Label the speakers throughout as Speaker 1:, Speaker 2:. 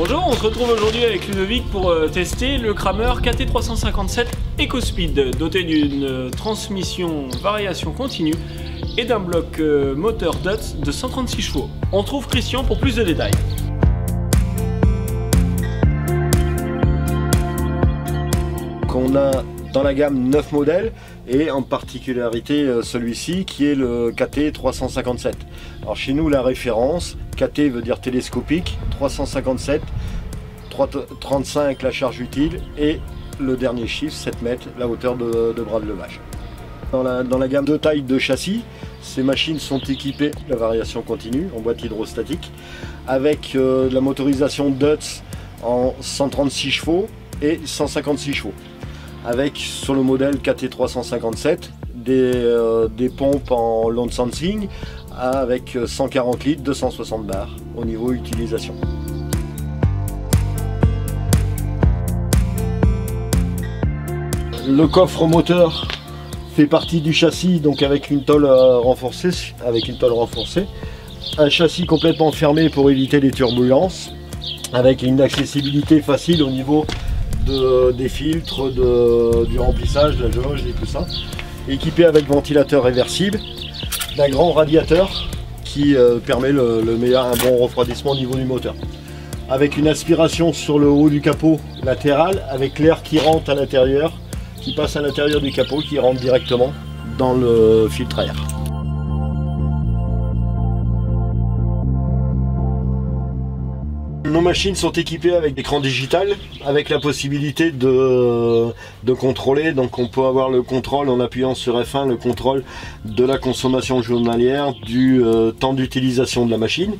Speaker 1: Bonjour, on se retrouve aujourd'hui avec Ludovic pour tester le Kramer KT357 EcoSpeed, doté d'une transmission variation continue et d'un bloc moteur DUTZ de 136 chevaux. On trouve Christian pour plus de détails.
Speaker 2: On a dans la gamme 9 modèles et en particularité celui-ci qui est le KT357. Alors chez nous la référence, KT veut dire télescopique, 357, 35 la charge utile et le dernier chiffre 7 mètres la hauteur de bras de levage. Dans la gamme de taille de châssis, ces machines sont équipées de la variation continue en boîte hydrostatique avec la motorisation DUTZ en 136 chevaux et 156 chevaux. Avec sur le modèle KT357 des pompes en long sensing avec 140 litres, 260 bars au niveau utilisation. Le coffre moteur fait partie du châssis, donc avec une tôle renforcée, un châssis complètement fermé pour éviter les turbulences, avec une accessibilité facile au niveau des filtres, du remplissage, de la jauge et tout ça. Équipé avec ventilateur réversible, d'un grand radiateur qui permet un bon refroidissement au niveau du moteur. Avec une aspiration sur le haut du capot latéral, avec l'air qui rentre à l'intérieur, qui passe à l'intérieur du capot, qui rentre directement dans le filtre à air. Nos machines sont équipées avec écran digital, avec la possibilité de contrôler. Donc on peut avoir le contrôle en appuyant sur F1, le contrôle de la consommation journalière, du temps d'utilisation de la machine.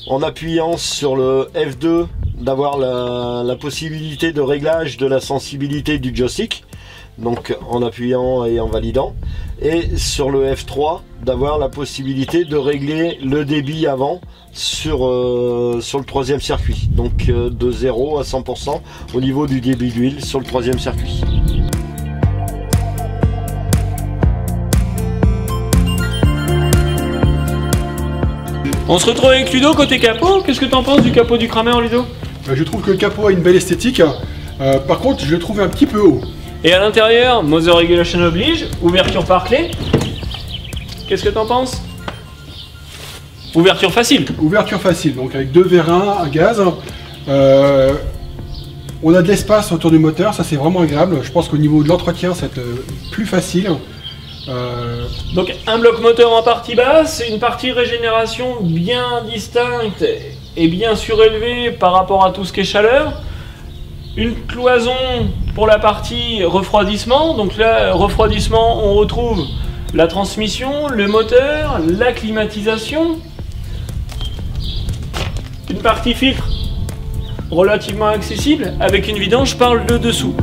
Speaker 2: En appuyant sur le F2, d'avoir la possibilité de réglage de la sensibilité du joystick, donc en appuyant et en validant. Et sur le F3, d'avoir la possibilité de régler le débit avant sur le troisième circuit, donc de 0 à 100% au niveau du débit d'huile sur le troisième circuit.
Speaker 1: On se retrouve avec Ludo côté capot. Qu'est-ce que tu en penses du capot du Kramer, Ludo?
Speaker 3: Je trouve que le capot a une belle esthétique, par contre je le trouve un petit peu haut.
Speaker 1: Et à l'intérieur, Mother Regulation oblige, ouverture par clé. Qu'est-ce que tu en penses? Ouverture facile. Ouverture facile,
Speaker 3: donc avec deux vérins à gaz. On a de l'espace autour du moteur, ça c'est vraiment agréable. Je pense qu'au niveau de l'entretien, c'est plus facile.
Speaker 1: Donc un bloc moteur en partie basse, une partie régénération bien distincte et bien surélevée par rapport à tout ce qui est chaleur. Une cloison pour la partie refroidissement. Donc là, refroidissement, on retrouve la transmission, le moteur, la climatisation. Une partie filtre relativement accessible avec une vidange par le dessous.